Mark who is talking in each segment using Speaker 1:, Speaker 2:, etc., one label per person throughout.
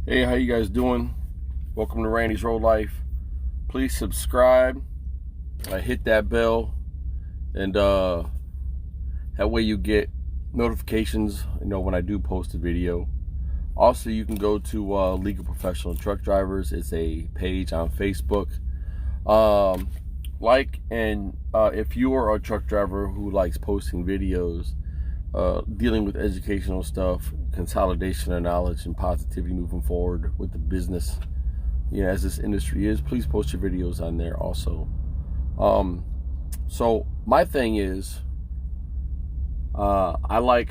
Speaker 1: Hey, how you guys doing? Welcome to Randy's Road Life. Please subscribe, hit that bell, and that way you get notifications, when I do post a video. Also, you can go to Legal Professional Truck Drivers. It's a page on Facebook. If you are a truck driver who likes posting videos, dealing with educational stuff, consolidation of knowledge, and positivity moving forward with the business, as this industry is, please post your videos on there also. So my thing is, I like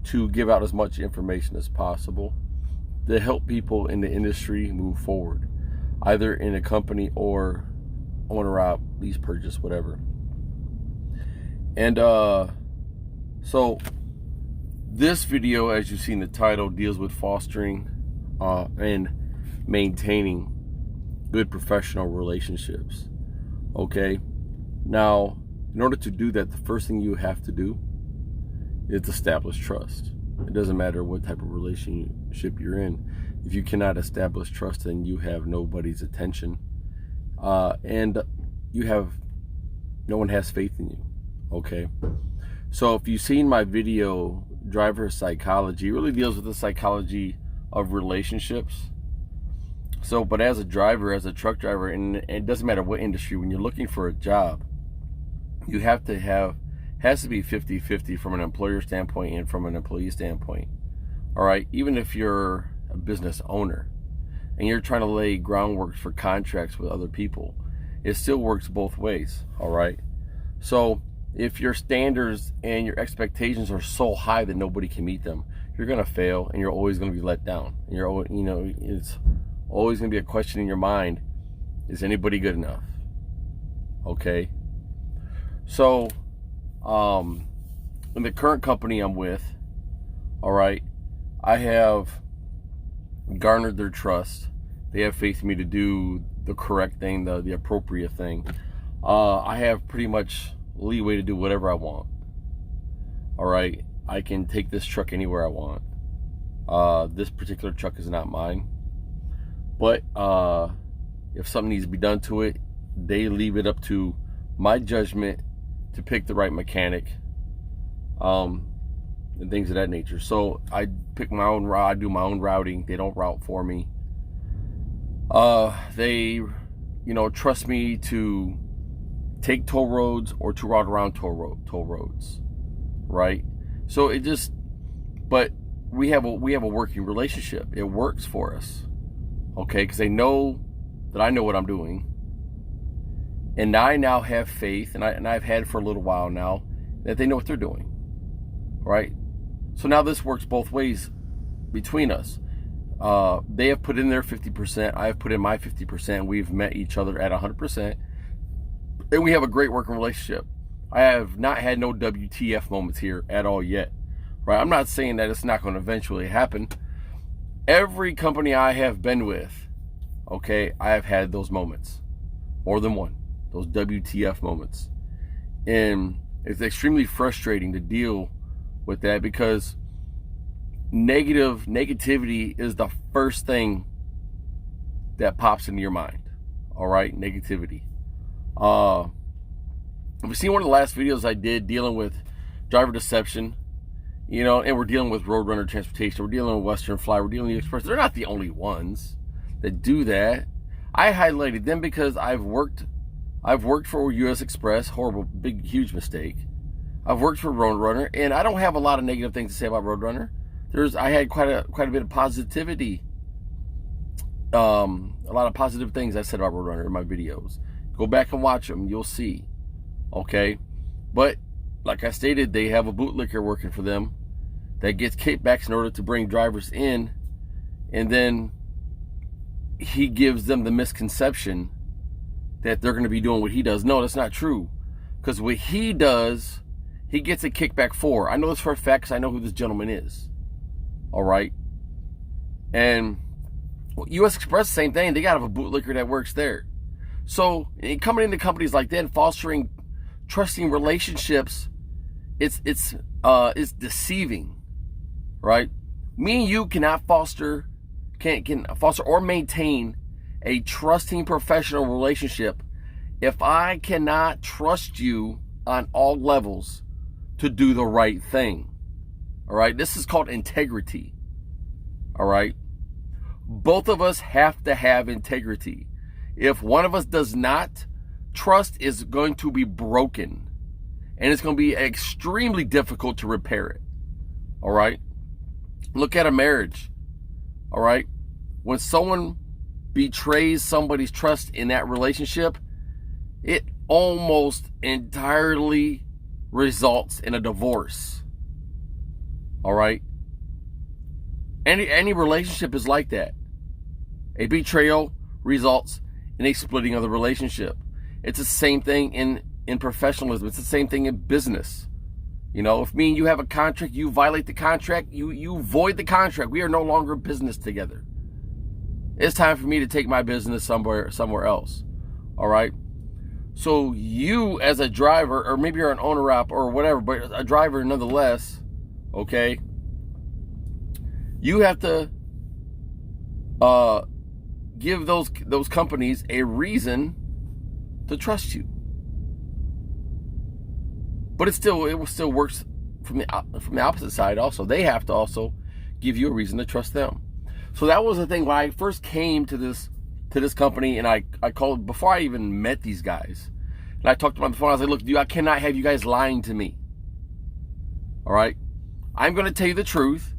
Speaker 1: to give out as much information as possible to help people in the industry move forward, either in a company or owner op, lease purchase, whatever. And so this video, as you see in the title, deals with fostering and maintaining good professional relationships. Okay, now in order to do that, the first thing you have to do is establish trust. It doesn't matter what type of relationship you're in. If you cannot establish trust, then you have nobody's attention, and no one has faith in you. Okay, so if you've seen my video, Driver Psychology, it really deals with the psychology of relationships. So, but as a driver, as a truck driver, and it doesn't matter what industry, when you're looking for a job, you have to has to be 50-50 from an employer standpoint and from an employee standpoint. All right, even if you're a business owner and you're trying to lay groundwork for contracts with other people, it still works both ways. All right, so if your standards and your expectations are so high that nobody can meet them, you're going to fail, and you're always going to be let down. And it's always going to be a question in your mind: is anybody good enough? Okay. So, in the current company I'm with, all right, I have garnered their trust. They have faith in me to do the correct thing, the appropriate thing. I have pretty much leeway to do whatever I want. All right, I can take this truck anywhere I want. This particular truck is not mine, but if something needs to be done to it, they leave it up to my judgment to pick the right mechanic, and things of that nature. So I pick my own route. I do my own routing. They don't route for me. They trust me to take toll roads or to route around toll roads, right? So but we have a working relationship. It works for us, okay? Because they know that I know what I'm doing, and I now have faith, and I've had for a little while now, that they know what they're doing, right? So now this works both ways between us. They have put in their 50%. I have put in my 50%. We've met each other at 100%. And we have a great working relationship. I have not had no WTF moments here at all yet, right? I'm not saying that it's not going to eventually happen. Every company I have been with, okay, I have had those moments, more than one, those WTF moments. And it's extremely frustrating to deal with that, because negativity is the first thing that pops into your mind. All right, negativity. If you seen one of the last videos I did dealing with driver deception, and we're dealing with Roadrunner Transportation, we're dealing with Western Fly, we're dealing with Express. They're not the only ones that do that. I highlighted them because I've worked for US Express, horrible, big, huge mistake. I've worked for Roadrunner, and I don't have a lot of negative things to say about Roadrunner. I had quite a bit of positivity, a lot of positive things I said about Roadrunner in my videos. Go back and watch them, you'll see. Okay, but like I stated, they have a bootlicker working for them that gets kickbacks in order to bring drivers in, and then he gives them the misconception that they're going to be doing what he does. No, that's not true, because what he does, he gets a kickback for. I know this for a fact because I know who this gentleman is. All right, and US Express, same thing. They got to have a bootlicker that works there. So coming into companies like that and fostering trusting relationships, it's deceiving, right? Me and you cannot foster can foster or maintain a trusting professional relationship if I cannot trust you on all levels to do the right thing? All right, this is called integrity. All right, both of us have to have integrity. If one of us does not, trust is going to be broken, and it's going to be extremely difficult to repair it. All right, look at a marriage. All right, when someone betrays somebody's trust in that relationship, it almost entirely results in a divorce. All right, any relationship is like that. A betrayal results in a splitting of the relationship. It's the same thing in professionalism. It's the same thing in business. You know, if me and you have a contract, you violate the contract, you void the contract. We are no longer in business together. It's time for me to take my business somewhere else. All right. So you as a driver, or maybe you're an owner op or whatever, but a driver nonetheless, okay, you have to give those companies a reason to trust you. But it still works from the opposite side also. They have to also give you a reason to trust them. So that was the thing when I first came to this company, and I called before I even met these guys. And I talked to them on the phone. I was like, look, dude, I cannot have you guys lying to me. All right? I'm going to tell you the truth.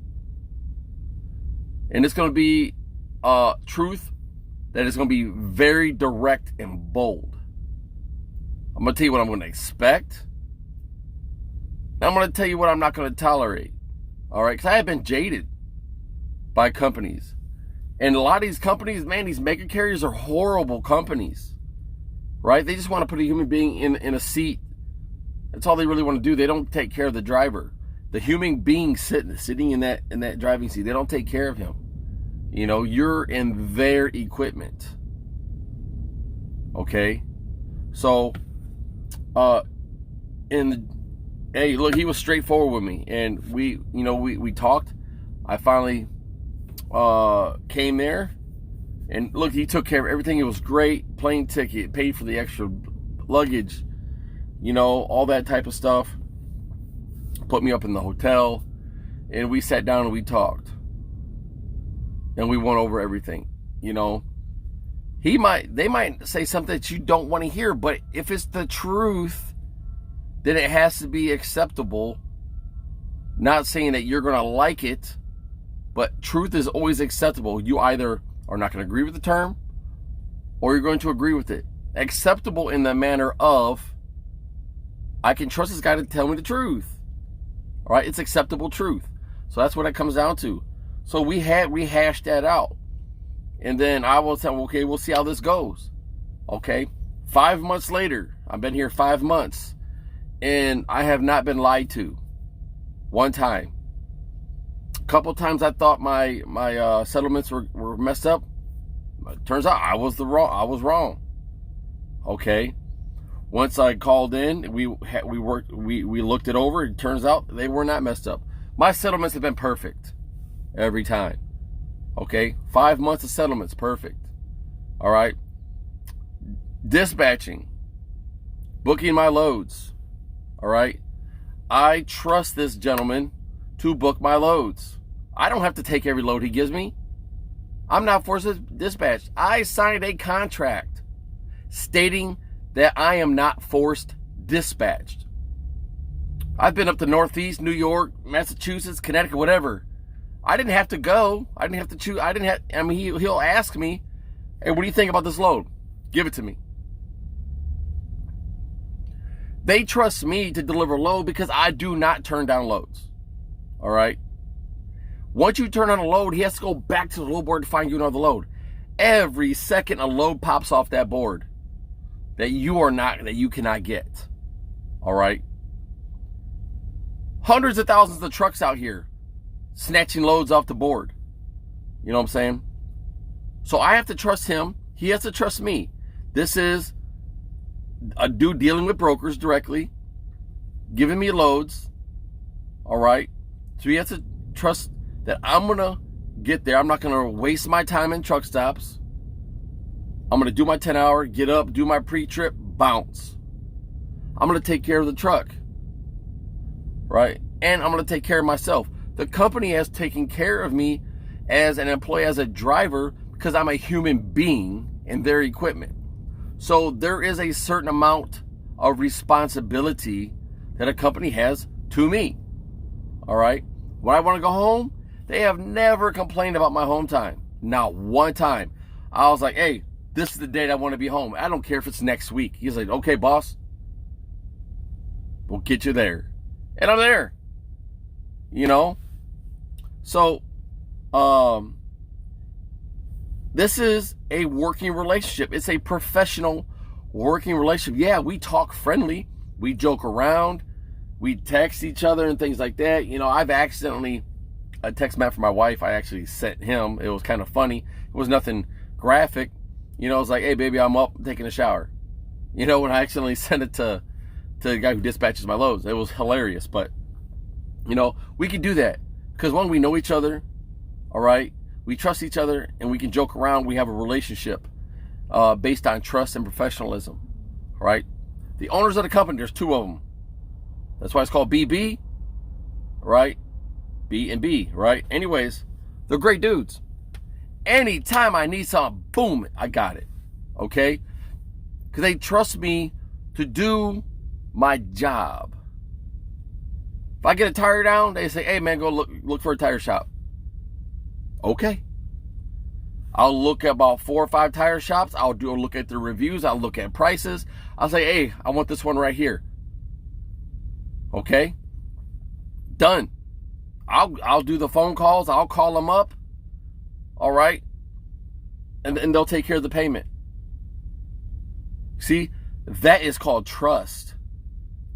Speaker 1: And it's going to be truth that is going to be very direct and bold. I'm going to tell you what I'm going to expect. And I'm going to tell you what I'm not going to tolerate. All right? Because I have been jaded by companies. And a lot of these companies, man, these mega carriers are horrible companies. Right? They just want to put a human being in a seat. That's all they really want to do. They don't take care of the driver. The human being sitting in that driving seat, they don't take care of him. You know, you're in their equipment. Okay? So, hey, look, he was straightforward with me. And we talked. I finally came there. And look, he took care of everything. It was great. Plane ticket, paid for the extra luggage, all that type of stuff. Put me up in the hotel. And we sat down and we talked. And we went over everything. They might say something that you don't want to hear, but if it's the truth, then it has to be acceptable. Not saying that you're going to like it, but truth is always acceptable. You either are not going to agree with the term, or you're going to agree with it. Acceptable in the manner of, I can trust this guy to tell me the truth. All right, it's acceptable truth. So that's what it comes down to. So we hashed that out. And then I will tell, okay, we'll see how this goes. Okay, 5 months later, I've been here 5 months, and I have not been lied to one time. A couple times I thought my settlements were messed up. Turns out I was wrong. Okay. Once I called in, we looked it over. It turns out they were not messed up. My settlements have been perfect every time. Okay, 5 months of settlements, perfect. All right. Dispatching, booking my loads. All right. I trust this gentleman to book my loads. I don't have to take every load he gives me. I'm not forced to dispatch. I signed a contract stating that I am not forced dispatched. I've been up to Northeast, New York, Massachusetts, Connecticut, whatever. I didn't have to go. I didn't have to choose. He'll ask me, hey, what do you think about this load? Give it to me. They trust me to deliver a load because I do not turn down loads. All right. Once you turn on a load, he has to go back to the load board to find you another load. Every second a load pops off that board that you cannot get. All right. Hundreds of thousands of trucks out here snatching loads off the board. You know what I'm saying? So I have to trust him. He has to trust me. This is a dude dealing with brokers directly, giving me loads. All right. So he has to trust that I'm going to get there. I'm not going to waste my time in truck stops. I'm going to do my 10-hour, get up, do my pre-trip, bounce. I'm going to take care of the truck, right? And I'm going to take care of myself. The company has taken care of me as an employee, as a driver, because I'm a human being in their equipment. So there is a certain amount of responsibility that a company has to me, all right? When I want to go home, they have never complained about my home time. Not one time. I was like, hey, this is the date I want to be home. I don't care if it's next week. He's like, okay, boss, we'll get you there. And I'm there, you know? So, this is a working relationship. It's a professional working relationship. Yeah, we talk friendly. We joke around. We text each other and things like that. You know, I've accidentally, a text message for my wife, I actually sent him. It was kind of funny. It was nothing graphic. You know, it's like, hey, baby, I'm up, I'm taking a shower. You know, when I accidentally sent it to the guy who dispatches my loads. It was hilarious. But, you know, we can do that. Because, one, we know each other. All right? We trust each other, and we can joke around. We have a relationship based on trust and professionalism. All right? The owners of the company, there's two of them. That's why it's called BB. Right? B and B. Right? Anyways, they're great dudes. Anytime I need something, boom, I got it. Okay? Because they trust me to do my job. If I get a tire down, they say, hey, man, go look for a tire shop. Okay. I'll look at about 4 or 5 tire shops. I'll look at the reviews. I'll look at prices. I'll say, hey, I want this one right here. Okay? Done. I'll do the phone calls. I'll call them up. All right? And they'll take care of the payment. See, that is called trust.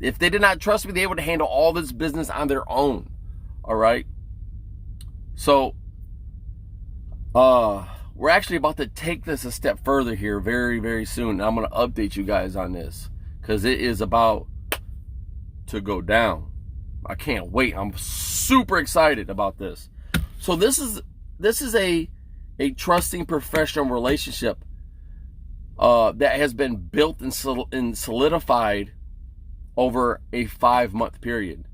Speaker 1: If they did not trust me, they would handle all this business on their own. All right? So, we're actually about to take this a step further here very, very soon. I'm going to update you guys on this because it is about to go down. I can't wait. I'm super excited about this. So this is a trusting professional relationship that has been built and solidified over a 5-month period.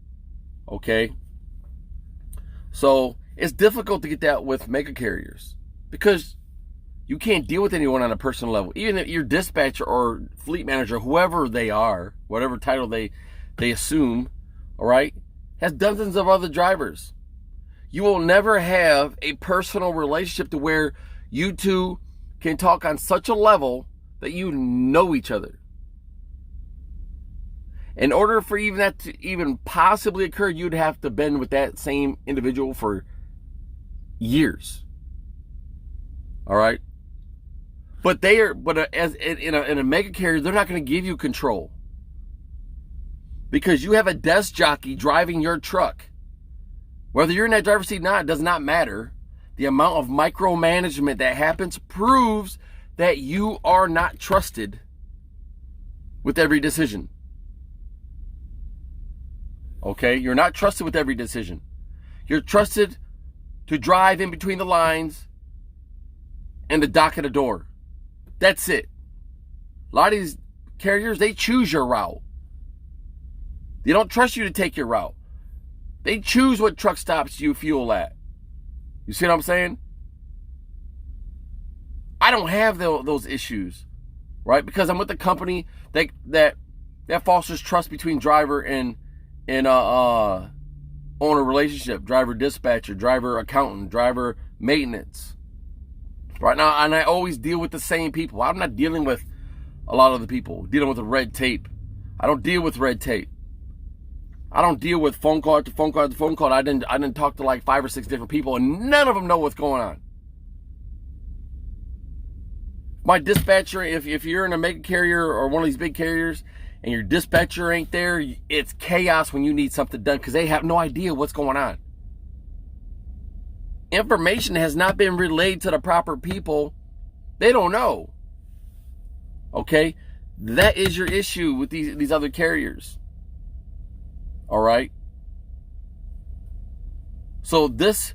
Speaker 1: Okay? So it's difficult to get that with mega carriers because you can't deal with anyone on a personal level. Even if your dispatcher or fleet manager, whoever they are, whatever title they assume, all right, has dozens of other drivers. You will never have a personal relationship to where you two can talk on such a level that you know each other. In order for even that to even possibly occur, you'd have to been with that same individual for years. All right? But as in a mega carrier, they're not going to give you control. Because you have a desk jockey driving your truck. Whether you're in that driver's seat or not, it does not matter. The amount of micromanagement that happens proves that you are not trusted with every decision. Okay? You're not trusted with every decision. You're trusted to drive in between the lines and the dock at a door. That's it. A lot of these carriers, they choose your route. They don't trust you to take your route. They choose what truck stops you fuel at. You see what I'm saying? I don't have those issues, right? Because I'm with a company that fosters trust between driver and owner relationship, driver dispatcher, driver accountant, driver maintenance. Right now, and I always deal with the same people. I'm not dealing with a lot of the people, dealing with the red tape. I don't deal with red tape. I don't deal with phone call after phone call after phone call. I didn't talk to like 5 or 6 different people, and none of them know what's going on. My dispatcher, if you're in a mega carrier or one of these big carriers, and your dispatcher ain't there, it's chaos when you need something done because they have no idea what's going on. Information has not been relayed to the proper people. They don't know. Okay? That is your issue with these other carriers. All right? So this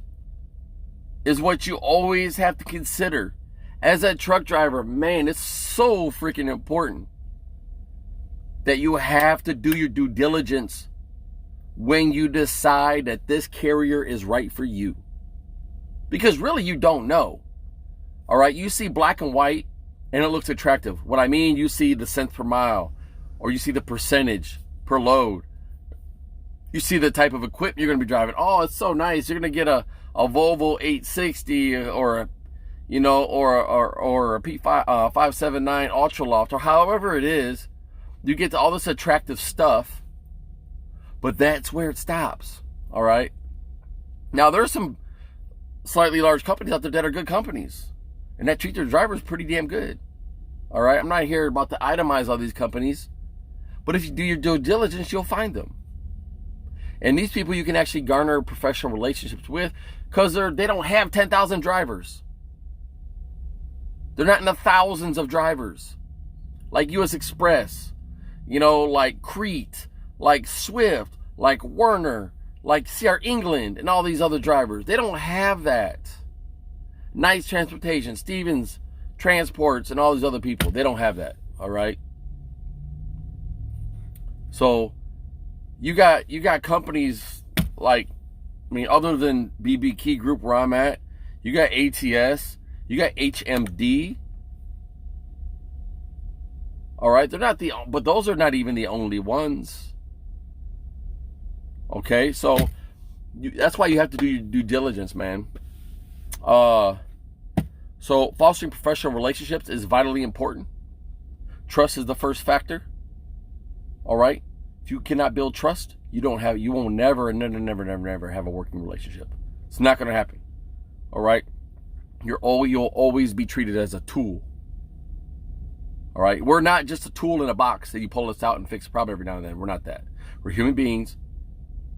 Speaker 1: is what you always have to consider. As a truck driver, man, it's so freaking important that you have to do your due diligence when you decide that this carrier is right for you. Because really, you don't know. All right, you see black and white and it looks attractive. What I mean, you see the cents per mile, or you see the percentage per load. You see the type of equipment you're going to be driving. Oh, it's so nice. You're going to get a Volvo 860 or a, you know, or a P579 Ultra Loft, or however it is. You get to all this attractive stuff, but that's where it stops. All right. Now there's some slightly large companies out there that are good companies and that treat their drivers pretty damn good. All right. I'm not here about to itemize all these companies, but if you do your due diligence, you'll find them. And these people you can actually garner professional relationships with because they don't have 10,000 drivers. They're not in the thousands of drivers like US Express, you know, like Crete, like Swift, like Werner, like CR England, and all these other drivers. They don't have that. Nice Transportation, Stevens Transports, and all these other people. They don't have that. All right. So you got companies like, I mean, other than BB Key Group where I'm at, you got ATS, you got HMD. All right, but those are not even the only ones. Okay, so that's why you have to do your due diligence, man. So fostering professional relationships is vitally important. Trust is the first factor. All right, if you cannot build trust, you will never have a working relationship. It's not going to happen. All right, you'll always be treated as a tool. All right, we're not just a tool in a box that you pull us out and fix a problem every now and then. We're not that. We're human beings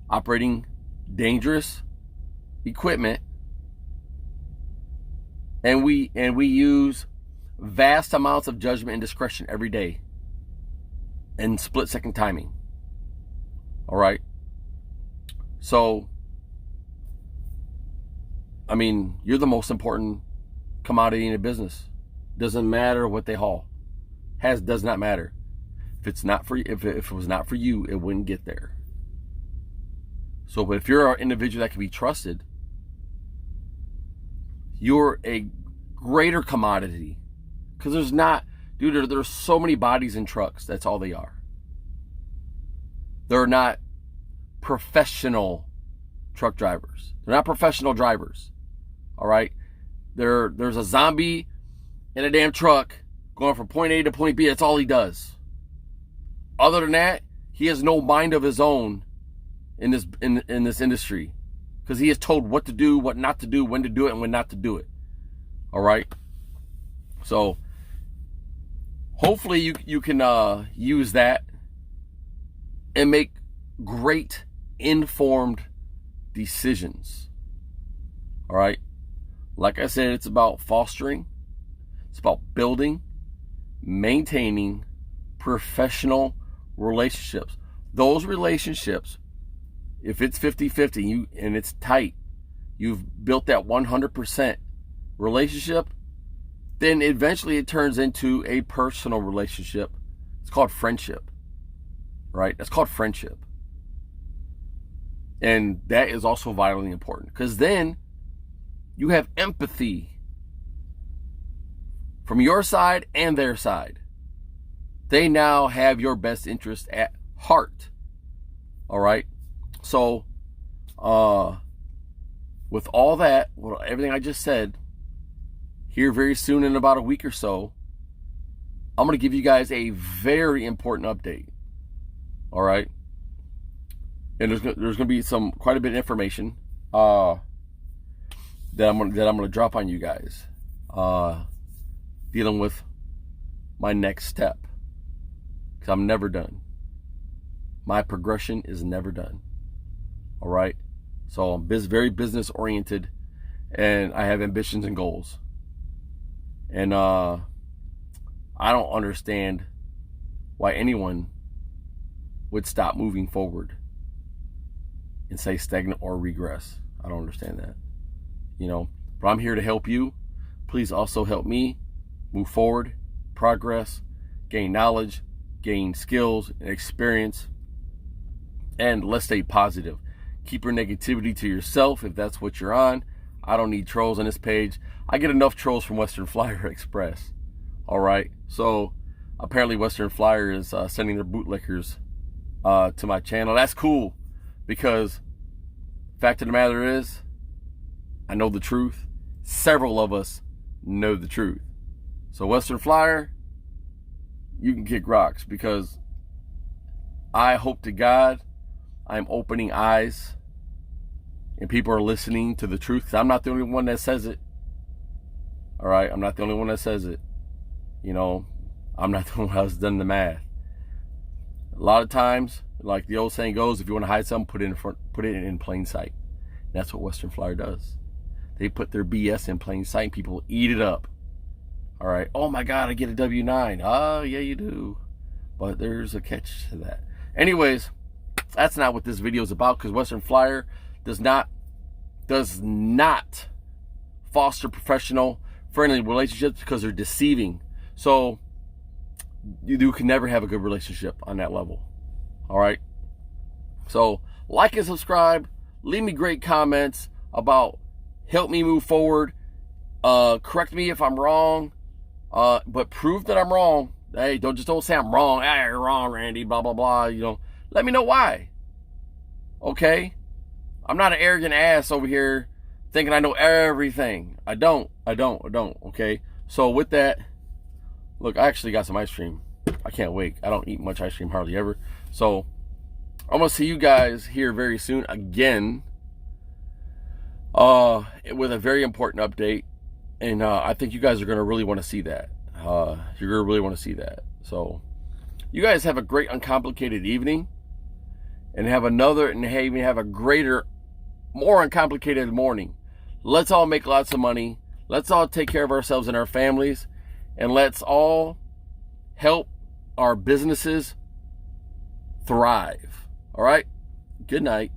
Speaker 1: operating dangerous equipment, and we use vast amounts of judgment and discretion every day and split-second timing. All right. So, I mean, you're the most important commodity in a business. Doesn't matter what they haul. Does not matter. If it was not for you, it wouldn't get there. So if you're an individual that can be trusted, you're a greater commodity. Because there's so many bodies in trucks. That's all they are. They're not professional truck drivers. They're not professional drivers. All right? There's a zombie in a damn truck going from point A to point B. That's all he does. Other than that, he has no mind of his own in this industry, because he is told what to do, what not to do, when to do it, and when not to do it. All right. So hopefully you can use that and make great informed decisions. All right. Like I said, it's about fostering. It's about building, maintaining professional relationships. Those relationships, if it's 50-50 and it's tight, you've built that 100% relationship, then eventually it turns into a personal relationship. It's called friendship, right? That's called friendship. And that is also vitally important, because then you have empathy from your side and their side. They now have your best interest at heart. All right. So, with all that, everything I just said, here very soon in about a week or so, I'm going to give you guys a very important update. All right. And there's going to be quite a bit of information that I'm going to drop on you guys, dealing with my next step, because I'm never done. My progression is never done. All right. So I'm very business oriented, and I have ambitions and goals. And I don't understand why anyone would stop moving forward and say stagnant or regress. I don't understand that. You know, but I'm here to help you. Please also help me move forward, progress, gain knowledge, gain skills and experience, and let's stay positive. Keep your negativity to yourself if that's what you're on. I don't need trolls on this page. I get enough trolls from Western Flyer Express. All right, so apparently Western Flyer is sending their bootlickers to my channel. That's cool, because fact of the matter is, I know the truth. Several of us know the truth. So Western Flyer, you can kick rocks, because I hope to God I'm opening eyes and people are listening to the truth. I'm not the only one that says it. All right, I'm not the only one that says it. You know, I'm not the one that's done the math. A lot of times, like the old saying goes, if you want to hide something, put it in plain sight. That's what Western Flyer does. They put their BS in plain sight and people eat it up. All right. Oh my God, I get a W-9. Oh, yeah, you do. But there's a catch to that. Anyways, that's not what this video is about, because Western Flyer does not foster professional, friendly relationships, because they're deceiving. So you can never have a good relationship on that level. All right. So like and subscribe. Leave me great comments about help me move forward. Correct me if I'm wrong. But prove that I'm wrong. Hey, don't say I'm wrong. Hey, you're wrong, Randy. Blah blah blah. You know, let me know why. Okay. I'm not an arrogant ass over here thinking I know everything. I don't. Okay. So with that, look, I actually got some ice cream. I can't wait. I don't eat much ice cream hardly ever. So I'm gonna see you guys here very soon again. With a very important update. And I think you guys are gonna really want to see that. You're gonna really want to see that. So you guys have a great uncomplicated evening. And have a greater, more uncomplicated morning. Let's all make lots of money. Let's all take care of ourselves and our families. And let's all help our businesses thrive. All right? Good night.